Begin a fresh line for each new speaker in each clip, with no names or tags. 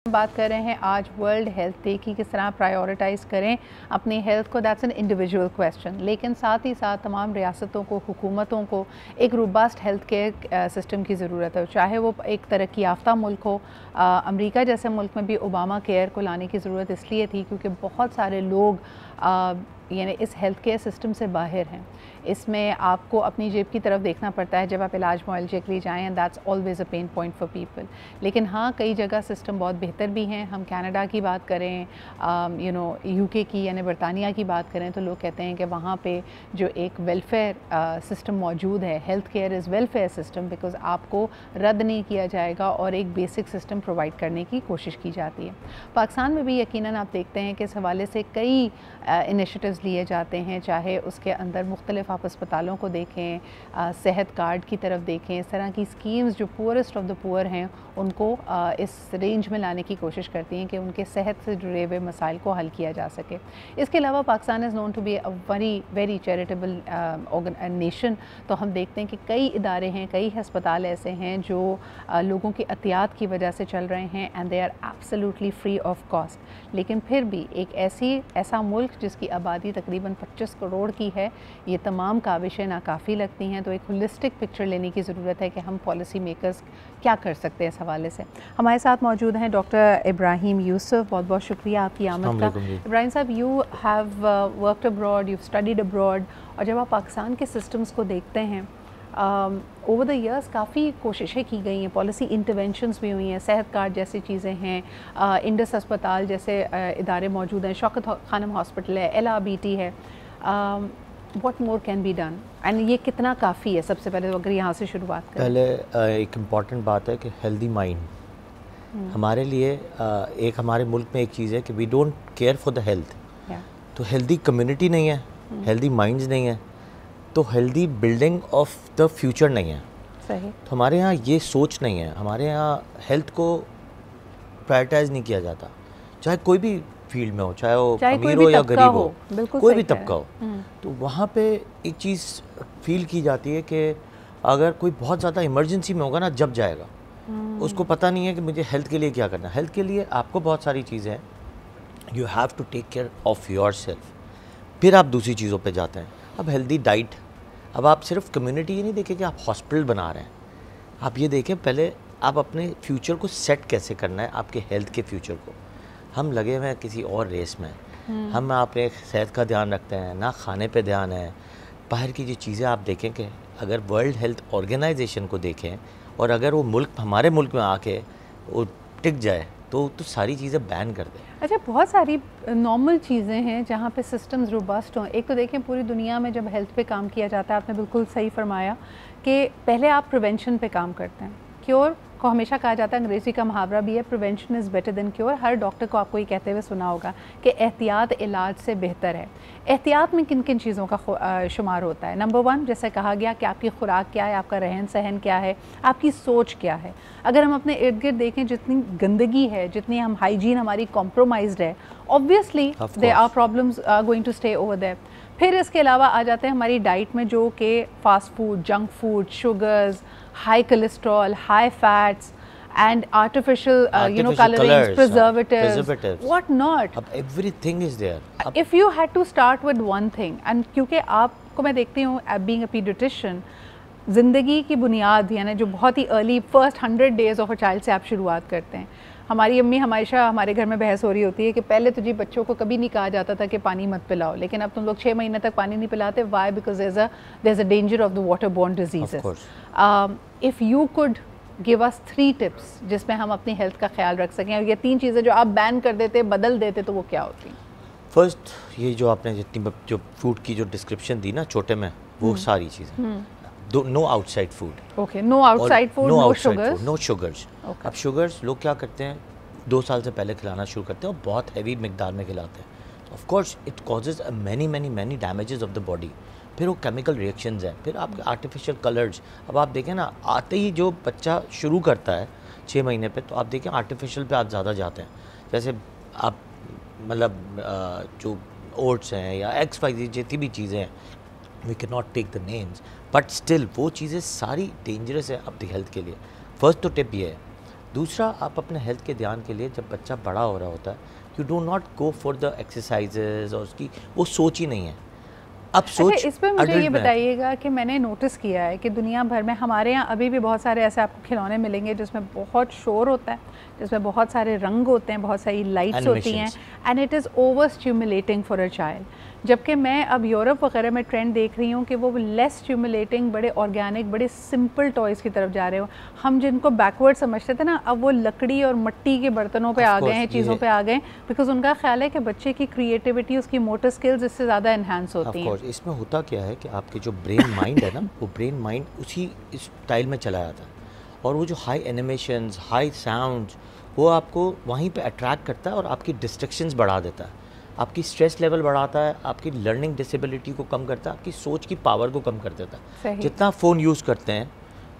बात कर रहे हैं आज वर्ल्ड हेल्थ डे की, किस तरह प्रायोरिटाइज़ करें अपनी हेल्थ को। दैट्स एन इंडिविजुअल क्वेश्चन, लेकिन साथ ही साथ तमाम रियासतों को, हुकूमतों को एक रोबस्ट हेल्थ केयर सिस्टम की ज़रूरत है। चाहे वो एक तरक्की याफ्ता मुल्क हो, अमेरिका जैसे मुल्क में भी ओबामा केयर को लाने की ज़रूरत इसलिए थी क्योंकि बहुत सारे लोग यानी इस हेल्थ केयर सिस्टम से बाहर हैं। इसमें आपको अपनी जेब की तरफ देखना पड़ता है जब आप इलाज मुआलजे के लिए जाएँ, and that's always a pain point for people. लेकिन हाँ, कई जगह सिस्टम बहुत बेहतर भी हैं। हम कनाडा की बात करें, यूके की यानी बरतानिया की बात करें, तो लोग कहते हैं कि वहाँ पे जो एक वेलफेयर सिस्टम मौजूद है, health care is welfare system, because आपको रद्द नहीं किया जाएगा और एक बेसिक सिस्टम प्रोवाइड करने की कोशिश की जाती है। पाकिस्तान में भी यकीनन आप देखते हैं कि इस हवाले से कई इनिशिएटिव्स लिए जाते हैं, चाहे उसके अंदर मुख्तलिफ आप अस्पतालों को देखें, सेहत कार्ड की तरफ देखें। इस तरह की स्कीम्स जो पुअरेस्ट ऑफ द पुअर हैं उनको इस रेंज में लाने की कोशिश करती हैं कि उनके सेहत से जुड़े हुए मसाइल को हल किया जा सके। इसके अलावा Pakistan is known to be a very charitable nation. तो हम देखते हैं कि कई इदारे हैं, कई अस्पताल ऐसे हैं जो लोगों की एहतियात की वजह से चल रहे हैं, and they are absolutely free of cost. लेकिन फिर भी एक ऐसा मुल्क जिसकी आबादी तकरीबन 25 करोड़ की है, ये तमाम काविशें नाकाफ़ी लगती हैं। तो एक होलिस्टिक पिक्चर लेने की ज़रूरत है कि हम पॉलिसी मेकर्स क्या कर सकते हैं इस हवाले से। हमारे साथ मौजूद हैं डॉक्टर इब्राहिम यूसुफ। बहुत बहुत शुक्रिया आपकी आमद का। इब्राहिम साहब, you have worked abroad, you studied abroad, और जब आप पाकिस्तान के सिस्टम्स को देखते हैं, ओवर द ईयर्स काफ़ी कोशिशें की गई हैं, पॉलिसी इंटरवेंशंस भी हुई हैं, सेहत कार्ड जैसी चीज़ें हैं, इंडस अस्पताल जैसे इदारे मौजूद हैं, शौकत खानम हॉस्पिटल है, LRBT है। What more can be done, and ये कितना काफ़ी है? सबसे पहले तो अगर यहाँ से शुरुआत करें।
पहले एक इम्पॉर्टेंट बात है कि हेल्दी माइंड हमारे लिए एक हमारे मुल्क में एक चीज़ है कि we don't care for the health. तो हेल्दी कम्युनिटी नहीं है, हेल्दी माइंड्स नहीं है, तो healthy building of the future नहीं है।
सही।
तो हमारे यहाँ ये सोच नहीं है, हमारे यहाँ हेल्थ को प्रायोरिटाइज नहीं किया जाता, चाहे कोई भी फील्ड में हो, चाहे वो अमीर हो या गरीब हो, कोई भी तबका हो। तो वहाँ पे एक चीज़ फील की जाती है कि अगर कोई बहुत ज़्यादा इमरजेंसी में होगा ना, जब जाएगा, उसको पता नहीं है कि मुझे हेल्थ के लिए क्या करना है। हेल्थ के लिए आपको बहुत सारी चीज़ें हैं, you have to take care of your self, फिर आप दूसरी चीज़ों पे जाते हैं। अब हेल्दी डाइट, अब आप सिर्फ कम्युनिटी ये नहीं देखें कि आप हॉस्पिटल बना रहे हैं, आप ये देखें पहले आप अपने फ्यूचर को सेट कैसे करना है, आपके हेल्थ के फ्यूचर को। हम लगे हुए हैं किसी और रेस में, हम अपने सेहत का ध्यान रखते हैं ना, खाने पे ध्यान है। बाहर की जो चीज़ें आप देखें कि अगर वर्ल्ड हेल्थ ऑर्गेनाइजेशन को देखें और अगर वो मुल्क हमारे मुल्क में आके वो टिक जाए तो सारी चीज़ें बैन कर दें।
अच्छा, बहुत सारी नॉर्मल चीज़ें हैं जहाँ पे सिस्टम्स रोबस्ट हों। एक तो देखें, पूरी दुनिया में जब हेल्थ पे काम किया जाता है, आपने बिल्कुल सही फरमाया कि पहले आप प्रिवेंशन पे काम करते हैं। क्योर को हमेशा कहा जाता है, अंग्रेज़ी का मुहावरा भी है, prevention is better than cure. Her doctor को आपको ये कहते हुए सुना होगा कि एहतियात इलाज से बेहतर है। एहतियात में किन किन चीज़ों का शुमार होता है? नंबर 1, जैसे कहा गया कि आपकी खुराक क्या है, आपका रहन सहन क्या है, आपकी सोच क्या है। अगर हम अपने इर्द गिर्द देखें, जितनी गंदगी है, जितनी हम हाइजीन हमारी कॉम्प्रोमाइज्ड है, obviously there are problems going to stay over there. फिर इसके अलावा आ जाते हैं हमारी डाइट में, जो कि fast food, junk food, sugars, high cholesterol, high fats and artificial colorings, preservatives, what not.
Everything is there.
If you had to start with one thing, and क्योंकि आपको मैं देखती हूँ being a pediatrician, ज़िंदगी की बुनियाद यानी जो बहुत ही early first 100 days of a child से आप शुरुआत करते हैं। हमारी अम्मी हमेशा हमारे घर में बहस हो रही होती है कि पहले तो जी बच्चों को कभी नहीं कहा जाता था कि पानी मत पिलाओ, लेकिन अब तुम लोग 6 महीने तक पानी नहीं पिलाते। Why? Because there is a danger of the water borne diseases. If you could give us 3 tips जिसमें हम अपनी हेल्थ का ख्याल रख सकें, और ये 3 चीज़ें जो आप बैन कर देते, बदल देते, तो वो क्या होती?
फर्स्ट, ये जो आपने जितनी जो फूड की जो डिस्क्रिप्शन दी ना छोटे में, वो सारी चीज़ें, no outside food.
Okay, no outside food, no sugars.
No sugars. अब शुगर्स लोग क्या करते हैं, 2 साल से पहले खिलाना शुरू करते हैं और बहुत हैवी मिकदार में खिलाते हैं। Of course it causes many damages of the body. फिर वो केमिकल रिएक्शंस हैं, फिर आपके आर्टिफिशियल कलर्स। अब आप देखें ना, आते ही जो बच्चा शुरू करता है 6 महीने पे, तो आप देखें आर्टिफिशियल पे आप ज़्यादा जाते हैं। जैसे आप मतलब जो ओट्स हैं या XYZ जितनी भी चीज़ें हैं, we can not take the names, but still वो चीज़ें सारी डेंजरस है अपनी हेल्थ के लिए। फर्स्ट तो टिप ये है, दूसरा, आप अपने हेल्थ के ध्यान के लिए जब बच्चा बड़ा हो रहा होता है, you do not go for the exercises और उसकी वो सोच ही नहीं है। अब सोच।
अच्छा, इस पर मुझे ये बताइएगा कि मैंने नोटिस किया है कि दुनिया भर में हमारे यहाँ अभी भी बहुत सारे ऐसे आपको खिलौने मिलेंगे जिसमें बहुत शोर होता है, जिसमें बहुत सारे रंग होते हैं, बहुत सारी लाइट्स होती हैं, and it is over stimulating for a child. जबकि मैं अब यूरोप वगैरह में ट्रेंड देख रही हूँ कि वो लेस स्टिमुलेटिंग, बड़े ऑर्गेनिक, बड़े सिंपल टॉयज़ की तरफ जा रहे हो। हम जिनको बैकवर्ड समझते थे ना, अब वो लकड़ी और मिट्टी के बर्तनों पे आ गए हैं, चीज़ों पे आ गए, बिकॉज उनका ख्याल है कि बच्चे की क्रिएटिविटी, उसकी मोटर स्किल्स इससे ज़्यादा इन्हांस होती हैं।
इसमें होता क्या है कि आपके जो ब्रेन माइंड है ना, वो ब्रेन माइंड उसी स्टाइल में चला जाता है, और वो जो हाई एनिमेशंस, हाई साउंड्स, वो आपको वहीं पे अट्रैक्ट करता है और आपकी डिस्ट्रैक्शंस बढ़ा देता है, आपकी स्ट्रेस लेवल बढ़ाता है, आपकी लर्निंग डिसेबिलिटी को कम करता है, आपकी सोच की पावर को कम कर देता है। जितना फ़ोन यूज़ करते हैं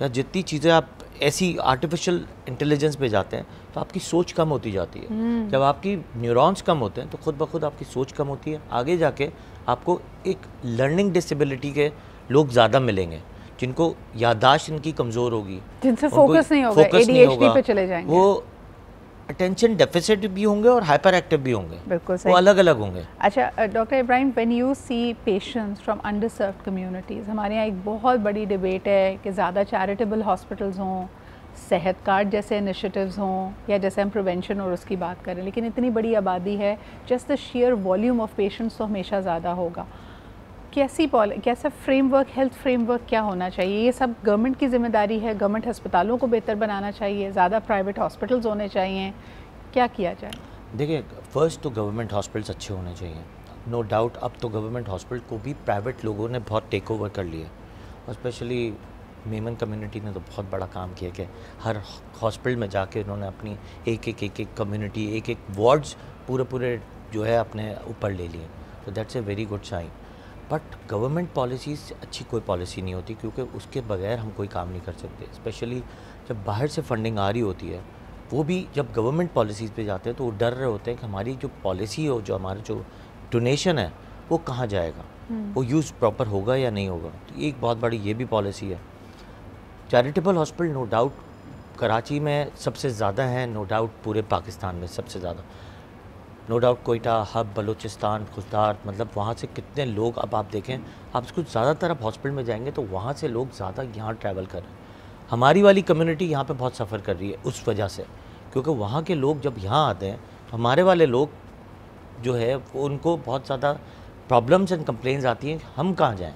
या जितनी चीज़ें आप ऐसी आर्टिफिशियल इंटेलिजेंस पे जाते हैं, तो आपकी सोच कम होती जाती है। जब आपकी न्यूरॉन्स कम होते हैं तो खुद ब खुद आपकी सोच कम होती है। आगे जाके आपको एक लर्निंग डिसेबिलिटी के लोग ज़्यादा मिलेंगे, जिनको याददाश्त इनकी कमज़ोर होगी,
जिनसे फोकस नहीं होगा, ADHD पे चले जाएंगे,
वो अटेंशन डेफिसिट भी होंगे और हाइपर एक्टिव भी होंगे,
बिल्कुल सही,
वो अलग अलग होंगे।
अच्छा doctor Ibrahim, when you see patients from underserved communities, हमारे यहाँ एक बहुत बड़ी डिबेट है कि ज़्यादा चैरिटेबल हॉस्पिटल्स हों, सेहत कार्ड जैसे इनिशिएटिव्स हों, या जैसे हम प्रिवेंशन और उसकी बात करें, लेकिन इतनी बड़ी आबादी है, just the share volume of patients तो हमेशा ज़्यादा होगा। कैसा फ्रेमवर्क, हेल्थ फ्रेमवर्क क्या होना चाहिए? ये सब गवर्नमेंट की जिम्मेदारी है, गवर्नमेंट अस्पतालों को बेहतर बनाना चाहिए, ज़्यादा प्राइवेट हॉस्पिटल्स होने चाहिए, क्या किया जाए?
देखिए, फर्स्ट तो गवर्नमेंट हॉस्पिटल्स अच्छे होने चाहिए, नो डाउट। अब तो गवर्नमेंट हॉस्पिटल को भी प्राइवेट लोगों ने बहुत टेक ओवर कर लिया, और स्पेशली मेमन कम्युनिटी ने तो बहुत बड़ा काम किया कि हर हॉस्पिटल में जाके उन्होंने अपनी एक एक कम्युनिटी, एक वार्ड्स पूरे जो है अपने ऊपर ले लिए, तो that's a very good sign. But government policies अच्छी कोई पॉलिसी नहीं होती, क्योंकि उसके बगैर हम कोई काम नहीं कर सकते। स्पेशली जब बाहर से फंडिंग आ रही होती है, वो भी जब गवर्नमेंट पॉलिसीज़ पे जाते हैं तो वो डर रहे होते हैं कि हमारी जो पॉलिसी हो, जो हमारा जो डोनेशन है, वो कहाँ जाएगा, वो यूज़ प्रॉपर होगा या नहीं होगा। तो एक बहुत बड़ी ये भी पॉलिसी है। Charitable hospital no doubt Karachi में सबसे ज़्यादा है, नो डाउट पूरे पाकिस्तान में सबसे ज़्यादा, नो डाउट कोयटा, हब, बलूचिस्तान, खुशदार, मतलब वहाँ से कितने लोग, अब आप देखें, आप कुछ ज़्यादातर आप हॉस्पिटल में जाएंगे तो वहाँ से लोग ज़्यादा यहाँ ट्रैवल कर रहे हैं। हमारी वाली कम्युनिटी यहाँ पे बहुत सफ़र कर रही है उस वजह से, क्योंकि वहाँ के लोग जब यहाँ आते हैं तो हमारे वाले लोग जो है वो उनको बहुत ज़्यादा प्रॉब्लम्स एंड कंप्लेंट्स आती हैं, हम कहाँ जाएँ,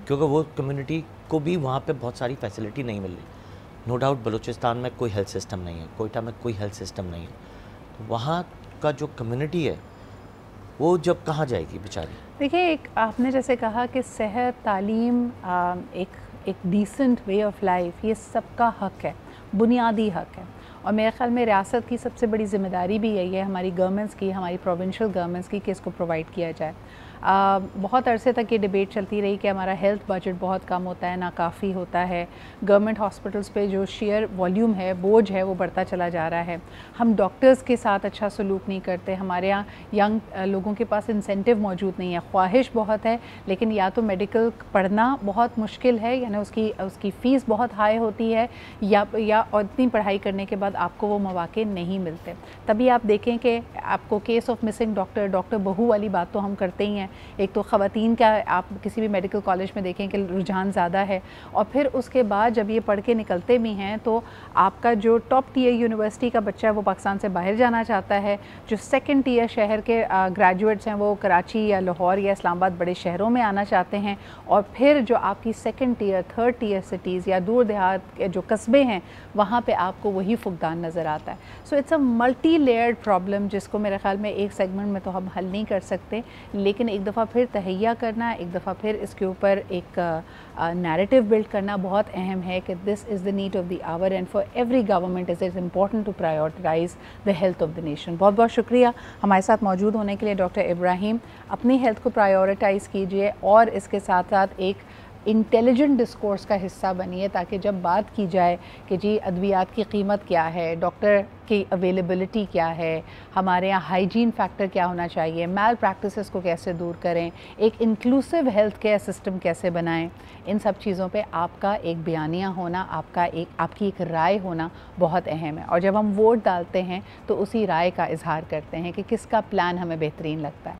क्योंकि वो कम्युनिटी को भी वहाँ पे बहुत सारी फैसिलिटी नहीं मिल रही। नो डाउट बलूचिस्तान में कोई हेल्थ सिस्टम नहीं है, कोयटा में कोई हेल्थ सिस्टम नहीं है, तो वहाँ का जो कम्युनिटी है वो जब कहाँ जाएगी बेचारी?
देखिए, एक आपने जैसे कहा कि सेहत, तालीम, एक डिसेंट वे ऑफ लाइफ, ये सबका हक है, बुनियादी हक है, और मेरे ख्याल में रियासत की सबसे बड़ी ज़िम्मेदारी भी यही है, हमारी गवर्नमेंट्स की, हमारी प्रोविंशियल गवर्नमेंट्स की, कि इसको प्रोवाइड किया जाए। बहुत अरसे तक ये डिबेट चलती रही कि हमारा हेल्थ बजट बहुत कम होता है, नाकाफ़ी होता है, गवर्नमेंट हॉस्पिटल्स पे जो शेयर वॉल्यूम है, बोझ है, वो बढ़ता चला जा रहा है, हम डॉक्टर्स के साथ अच्छा सलूक नहीं करते, हमारे यहाँ यंग लोगों के पास इंसेंटिव मौजूद नहीं है, ख्वाहिश बहुत है, लेकिन या तो मेडिकल पढ़ना बहुत मुश्किल है, यानी उसकी फ़ीस बहुत हाई होती है, या और इतनी पढ़ाई करने के बाद आपको वो मौके नहीं मिलते। तभी आप देखें कि आपको केस ऑफ मिसिंग डॉक्टर बहू वाली बात तो हम करते ही हैं। एक तो ख़वातीन का आप किसी भी मेडिकल कॉलेज में देखें कि रुझान ज़्यादा है, और फिर उसके बाद जब ये पढ़ के निकलते भी हैं तो आपका जो टॉप टीयर यूनिवर्सिटी का बच्चा है वो पाकिस्तान से बाहर जाना चाहता है, जो सेकंड टीयर शहर के ग्रेजुएट्स हैं वो कराची या लाहौर या इस्लामाबाद बड़े शहरों में आना चाहते हैं, और फिर जो आपकी second tier, third tier cities या दूर देहात के जो कस्बे हैं वहाँ पे आपको वही फुकदान नज़र आता है। So it's a multi layered problem, जिसको मेरे ख्याल में एक सेगमेंट में तो हम हल नहीं कर सकते, लेकिन एक दफ़ा फिर तहैया करना, एक दफ़ा फिर इसके ऊपर एक नैरेटिव बिल्ड करना बहुत अहम है कि this is the need of the hour, and for every government is important to prioritise the health of the nation. बहुत बहुत शुक्रिया हमारे साथ मौजूद होने के लिए डॉक्टर इब्राहिम। अपनी हेल्थ को प्रायोरिटाइज़ कीजिए, और इसके साथ साथ एक इंटेलिजेंट डिस्कोर्स का हिस्सा बनिए, ताकि जब बात की जाए कि जी अद्वियात की कीमत क्या है, डॉक्टर की अवेलेबिलिटी क्या है, हमारे यहाँ हाइजीन फैक्टर क्या होना चाहिए, मैल प्रैक्टिसेस को कैसे दूर करें, एक इंक्लूसिव हेल्थ केयर सिस्टम कैसे बनाएं, इन सब चीज़ों पे आपका एक बयानिया होना, आपकी एक राय होना बहुत अहम है। और जब हम वोट डालते हैं तो उसी राय का इजहार करते हैं कि किसका प्लान हमें बेहतरीन लगता है।